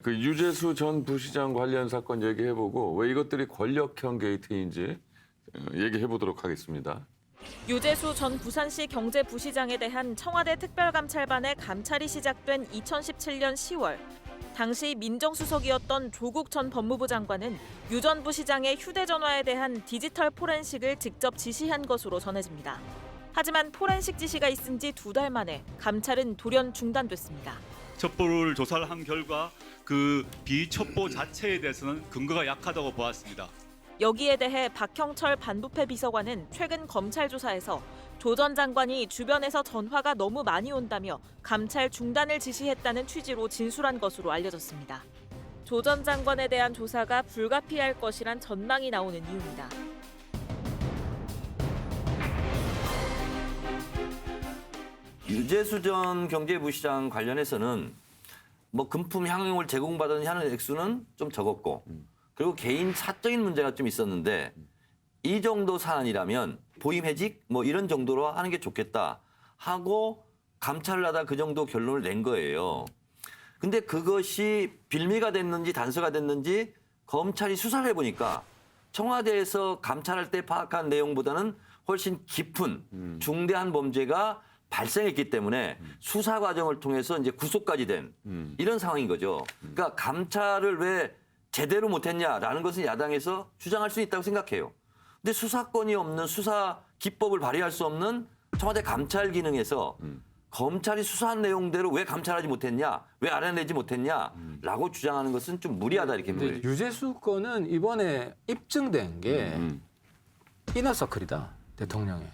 그 유재수 전 부시장 관련 사건 얘기해보고 왜 이것들이 권력형 게이트인지 얘기해보도록 하겠습니다. 유재수 전 부산시 경제부시장에 대한 청와대 특별감찰반의 감찰이 시작된 2017년 10월. 당시 민정수석이었던 조국 전 법무부 장관은 유 전 부시장의 휴대전화에 대한 디지털 포렌식을 직접 지시한 것으로 전해집니다. 하지만 포렌식 지시가 있은 지 2달 만에 감찰은 돌연 중단됐습니다. 첩보를 조사를 한 결과 그 비첩보 자체에 대해서는 근거가 약하다고 보았습니다. 여기에 대해 박형철 반부패 비서관은 최근 검찰 조사에서 조 전 장관이 주변에서 전화가 너무 많이 온다며 감찰 중단을 지시했다는 취지로 진술한 것으로 알려졌습니다. 조 전 장관에 대한 조사가 불가피할 것이란 전망이 나오는 이유입니다. 유재수 전 경제부시장 관련해서는 뭐 금품 향응을 제공받은 하는 액수는 좀 적었고 그리고 개인 사적인 문제가 좀 있었는데 이 정도 사안이라면 보임해직 뭐 이런 정도로 하는 게 좋겠다 하고 감찰을 하다 그 정도 결론을 낸 거예요. 근데 그것이 빌미가 됐는지 단서가 됐는지 검찰이 수사를 해보니까 청와대에서 감찰할 때 파악한 내용보다는 훨씬 깊은 중대한 범죄가 발생했기 때문에 수사 과정을 통해서 이제 구속까지 된 이런 상황인 거죠. 그러니까 감찰을 왜 제대로 못했냐라는 것은 야당에서 주장할 수 있다고 생각해요. 근데 수사권이 없는 수사 기법을 발휘할 수 없는 청와대 감찰 기능에서 검찰이 수사한 내용대로 왜 감찰하지 못했냐, 왜 알아내지 못했냐라고 주장하는 것은 좀 무리하다 이렇게 보여요. 유재수 건은 이번에 입증된 게 이너서클이다. 대통령에.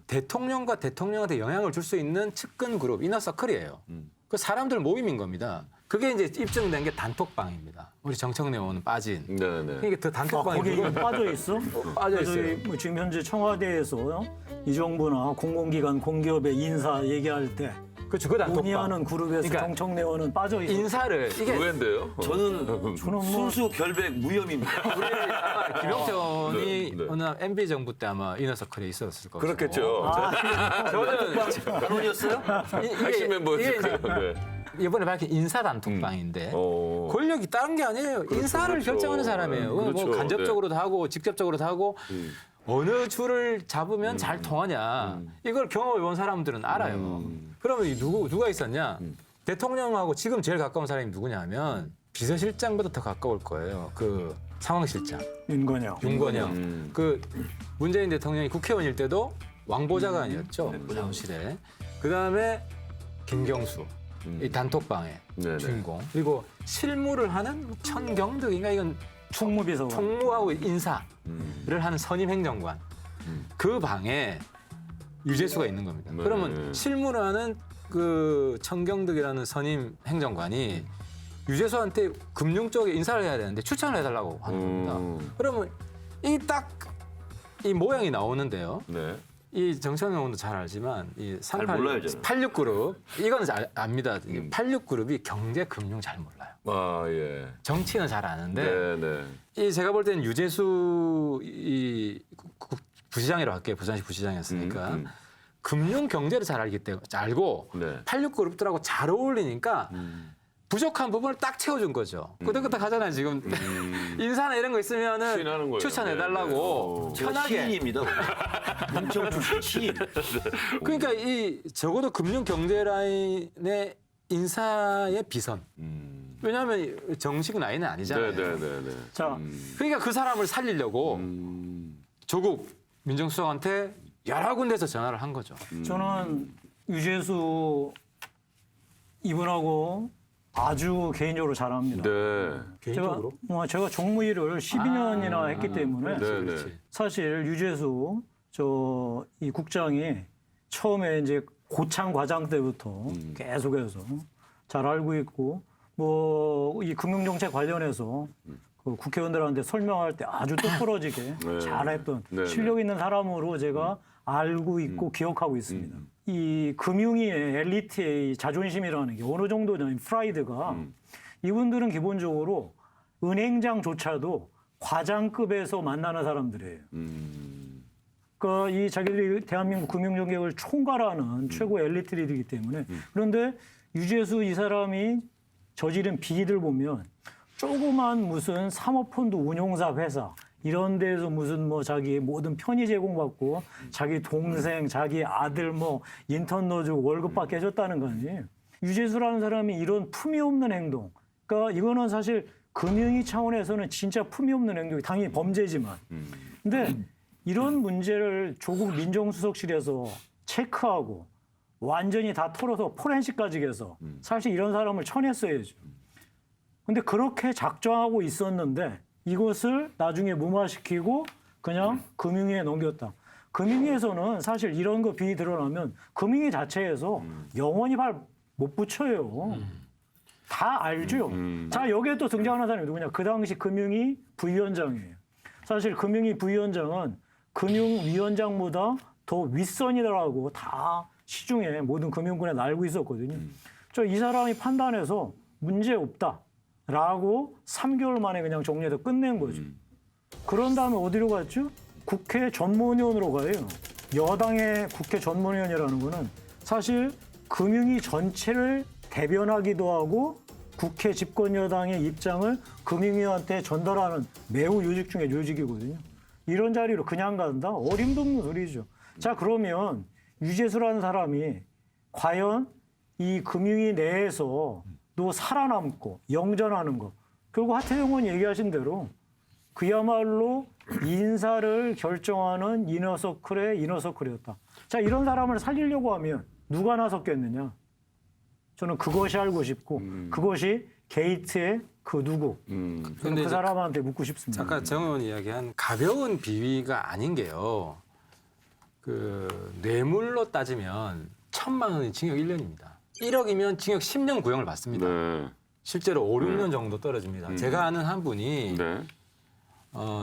대통령과 대통령한테 영향을 줄 수 있는 측근 그룹 이너서클이에요. 그 사람들 모임인 겁니다. 그게 이제 입증된 게 단톡방입니다. 우리 정청래 의원은 빠진. 네네. 이게 더 단톡방이 거기 그거 빠져 있어? 빠져 있어요. 뭐 지금 현재 청와대에서 이 정부나 공공기관, 공기업의 인사 얘기할 때 그렇죠. 그 단톡방. 논의하는 그룹에서 그러니까 정청래 의원은 빠져 있어. 인사를 이게 왜인데요? 저는 순수 결백 무혐의입니다. 아마 김영천이 네, 네. 어느 MB 정부 때 아마 이너서클에 있었을 거고. 그렇겠죠. 저는 그분이었어요? 핵심 멤버였을 이게 거예요. 네. 이번에 밝힌 인사 단톡방인데 어. 권력이 다른 게 아니에요. 인사를 그렇죠. 결정하는 사람이에요. 그렇죠. 뭐 간접적으로도 하고 직접적으로도 하고 어느 줄을 잡으면 잘 통하냐. 이걸 경험해 본 사람들은 알아요. 그러면 이 누가 있었냐? 대통령하고 지금 제일 가까운 사람이 누구냐 하면 비서실장보다 더 가까울 거예요. 그 상황실장. 윤건영. 윤건영. 그 문재인 대통령이 국회의원일 때도 왕보좌관이었죠. 사무실에. 그다음에 김경수. 이 단톡방의 네네. 주인공. 그리고 실무를 하는 천경득인가 이건 총무비서관. 총무하고 인사를 하는 선임 행정관. 그 방에 유재수가 있는 겁니다. 네. 그러면 실무를 하는 그 천경득이라는 선임 행정관이 유재수한테 금융 쪽에 인사를 해야 되는데 추천을 해달라고 하는 겁니다. 그러면 이 모양이 나오는데요. 네. 이 정청래 의원도 잘 알지만 이 몰라요, 저는. 86그룹 이거는 잘 압니다. 86그룹이 경제 금융 잘 몰라요. 아 예. 정치는 잘 아는데 네네. 이 제가 볼 때는 유재수 부시장이라고 할게요. 부산시 부시장이었으니까 금융 경제를 잘 알기 때문에 알고 네. 86그룹들하고 잘 어울리니까 부족한 부분을 딱 채워준 거죠. 끄덕끄덕 하잖아요 지금 인사나 이런 거 있으면은 추진하는 거예요. 추천해달라고 네, 네. 편하게. 시인입니다. 문청 출신 시인. 그러니까 이 적어도 금융 경제 라인의 인사의 비선. 왜냐하면 정식 라인은 아니잖아요. 네네네네. 자, 그러니까 그 사람을 살리려고 조국 민정수석한테 여러 군데서 전화를 한 거죠. 저는 유재수 이분하고 아주 개인적으로 잘 압니다. 네. 개인적으로. 제가 정무위를 12년이나 했기 때문에 네네. 사실 유재수 이 국장이 처음에 이제 고창 과장 때부터 계속해서 잘 알고 있고 뭐 이 금융정책 관련해서 그 국회의원들한테 설명할 때 아주 똑부러지게 네. 잘했던 네, 실력 있는 사람으로 제가 알고 있고 기억하고 있습니다. 이 금융위의 엘리트의 자존심이라는 게 어느 정도냐면 프라이드가 이분들은 기본적으로 은행장조차도 과장급에서 만나는 사람들이에요. 그러니까 이 자기들이 대한민국 금융정책을 총괄하는 최고 엘리트들이기 때문에 그런데 유재수 이 사람이 저지른 비리들 보면 조그만 무슨 사모펀드 운용사 회사 이런 데서 무슨 뭐 자기 모든 편의 제공받고 자기 동생, 자기 아들 뭐 인턴 넣어주고 월급 받게 해줬다는 거 아니에요. 유재수라는 사람이 이런 품위 없는 행동. 그러니까 이거는 사실 금융위 차원에서는 진짜 품위 없는 행동이 당연히 범죄지만. 근데 이런 문제를 조국 민정수석실에서 체크하고 완전히 다 털어서 포렌식까지 해서 사실 이런 사람을 쳐냈어야죠. 근데 그렇게 작정하고 있었는데 이것을 나중에 무마시키고 그냥 금융위에 넘겼다. 금융위에서는 사실 이런 거 비리 드러나면 금융위 자체에서 영원히 발 못 붙여요. 다 알죠. 자, 여기에 또 등장하는 사람이 누구냐. 그 당시 금융위 부위원장이에요. 사실 금융위 부위원장은 금융위원장보다 더 윗선이라고 다 시중에 모든 금융권에 알고 있었거든요. 이 사람이 판단해서 문제 없다라고 3개월 만에 그냥 정리해서 끝낸 거죠. 그런 다음에 어디로 갔죠? 국회 전문위원으로 가요. 여당의 국회 전문위원이라는 거는 사실 금융위 전체를 대변하기도 하고 국회 집권 여당의 입장을 금융위한테 전달하는 매우 요직 중에 요직이거든요. 이런 자리로 그냥 간다? 어림도 없는 소리죠. 자, 그러면 유재수라는 사람이 과연 이 금융위 내에서도 살아남고 영전하는 거. 결국 하태경 의원이 얘기하신 대로 그야말로 인사를 결정하는 이너서클의 이너서클이었다. 자, 이런 사람을 살리려고 하면 누가 나섰겠느냐? 저는 그것이 알고 싶고 그것이 게이트의 그 누구. 근데 그 사람한테 묻고 싶습니다. 아까 정 의원이 이야기한 가벼운 비위가 아닌 게요. 그 뇌물로 따지면 1,000만 원이 징역 1년입니다. 1억이면 징역 10년 구형을 받습니다. 네. 실제로 5, 6년 정도 떨어집니다. 제가 아는 한 분이 네.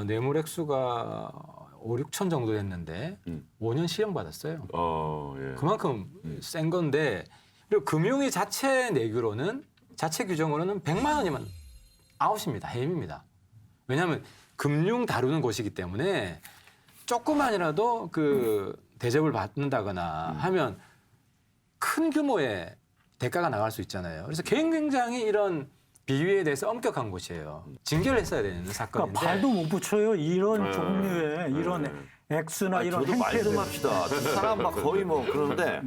뇌물 액수가 5, 6천 정도 됐는데 5년 실형 받았어요. 예. 그만큼 센 건데 그리고 금융위 자체 내규로는 자체 규정으로는 100만 원이면 아웃입니다. 해임입니다. 왜냐하면 금융 다루는 곳이기 때문에 조금만이라도 그 대접을 받는다거나 하면 큰 규모의 대가가 나갈 수 있잖아요. 그래서 굉장히 이런 비위에 대해서 엄격한 곳이에요. 징계를 했어야 되는 사건인데. 그러니까 발도 못 붙여요. 이런 종류의 이런 액수나 이런 저도 말 좀 행태들. 합시다. 두 사람 막 거의 뭐 그러는데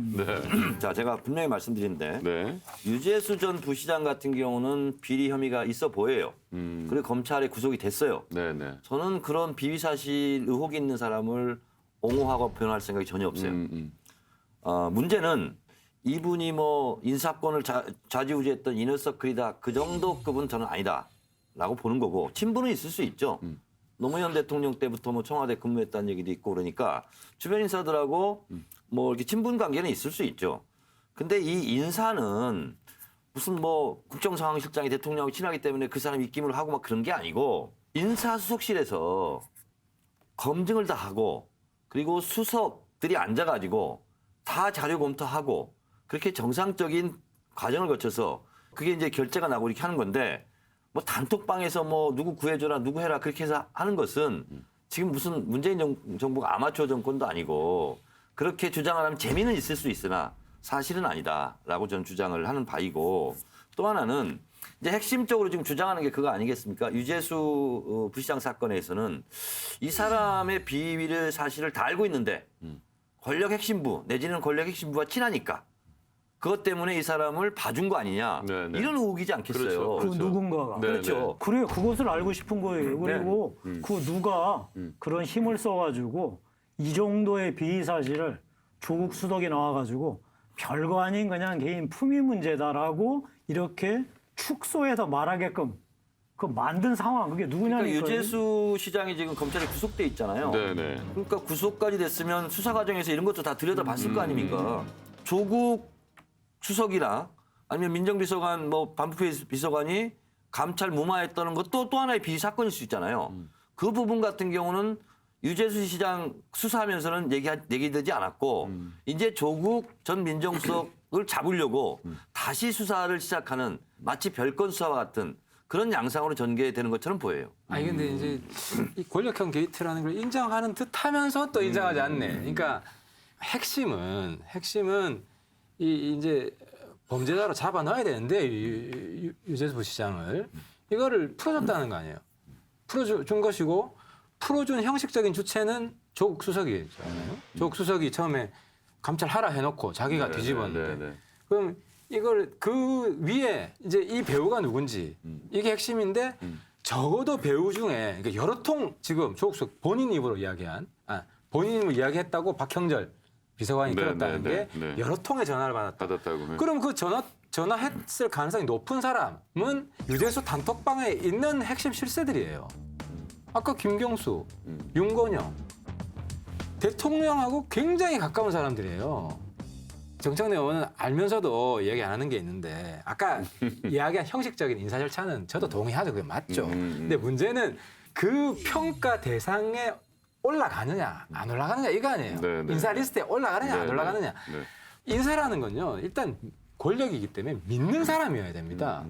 자, 제가 분명히 말씀드리는데 네. 유재수 전 부시장 같은 경우는 비리 혐의가 있어 보여요. 그리고 검찰에 구속이 됐어요. 네. 저는 그런 비위 사실 의혹이 있는 사람을 옹호하고 변호할 생각이 전혀 없어요. 문제는 이분이 뭐 인사권을 좌지우지했던 이너서클이다. 그 정도 급은 저는 아니다라고 보는 거고 친분은 있을 수 있죠. 노무현 대통령 때부터 뭐 청와대 근무했다는 얘기도 있고 그러니까 주변 인사들하고 뭐 이렇게 친분 관계는 있을 수 있죠. 근데 이 인사는 무슨 뭐 국정상황실장이 대통령하고 친하기 때문에 그 사람 입김을 하고 막 그런 게 아니고 인사수석실에서 검증을 다 하고 그리고 수석들이 앉아가지고 다 자료 검토하고 그렇게 정상적인 과정을 거쳐서 그게 이제 결재가 나고 이렇게 하는 건데 뭐 단톡방에서 뭐 누구 구해줘라 누구 해라 그렇게 해서 하는 것은 지금 무슨 문재인 정부가 아마추어 정권도 아니고 그렇게 주장을 하면 재미는 있을 수 있으나 사실은 아니다라고 저는 주장을 하는 바이고 또 하나는 이제 핵심적으로 지금 주장하는 게 그거 아니겠습니까? 유재수 부시장 사건에서는 이 사람의 비위를 사실을 다 알고 있는데 권력 핵심부 내지는 권력 핵심부와 친하니까 그것 때문에 이 사람을 봐준 거 아니냐 네네. 이런 의혹이지 않겠어요. 그렇죠. 그 누군가가. 네. 그렇죠. 그래요. 그것을 알고 싶은 거예요. 그리고 그 누가 그런 힘을 써가지고 이 정도의 비위 사실을 조국 수석이 나와가지고 별거 아닌 그냥 개인 품위 문제다라고 이렇게 축소해서 말하게끔 그 만든 상황 그게 누구냐니까. 그러니까 유재수 시장이 지금 검찰에 구속돼 있잖아요. 네네. 그러니까 구속까지 됐으면 수사 과정에서 이런 것도 다 들여다봤을 거 아닙니까? 조국 수석이나 아니면 민정비서관 뭐 반부패 비서관이 감찰 무마했다는 것도 또 하나의 비위 사건일 수 있잖아요. 그 부분 같은 경우는 유재수 시장 수사하면서는 얘기되지 않았고 이제 조국 전 민정수석을 잡으려고 다시 수사를 시작하는 마치 별건 수사와 같은 그런 양상으로 전개되는 것처럼 보여요. 아니 근데 이제 이 권력형 게이트라는 걸 인정하는 듯하면서 또 인정하지 않네. 그러니까 핵심은 이제 범죄자로 잡아 넣어야 되는데 유재수 부시장을 이거를 풀어줬다는 거 아니에요. 풀어준 것이고 풀어준 형식적인 주체는 조국 수석이잖아요. 조국 수석이 처음에 감찰하라 해놓고 자기가 네, 뒤집었는데 네, 네. 그럼 이걸 그 위에 이제 이 배우가 누군지 이게 핵심인데 적어도 배우 중에 그러니까 여러 통 지금 조국 수석 본인 입으로 이야기한 본인 입으로 이야기했다고 박형절 비서관이 네, 들었다는 네, 게 네, 네. 여러 통의 전화를 받았다. 받았다고. 그럼 그 전화했을 가능성이 높은 사람은 유재수 단톡방에 있는 핵심 실세들이에요. 아까 김경수, 윤건영 대통령하고 굉장히 가까운 사람들이에요. 정청래 의원은 알면서도 얘기 안 하는 게 있는데 아까 이야기한 형식적인 인사 절차는 저도 동의하죠. 그게 맞죠. 근데 문제는 그 평가 대상에 올라가느냐 안 올라가느냐 이거 아니에요. 네, 네. 인사 리스트에 올라가느냐 네, 안 올라가느냐. 네. 인사라는 건요. 일단 권력이기 때문에 믿는 사람이어야 됩니다.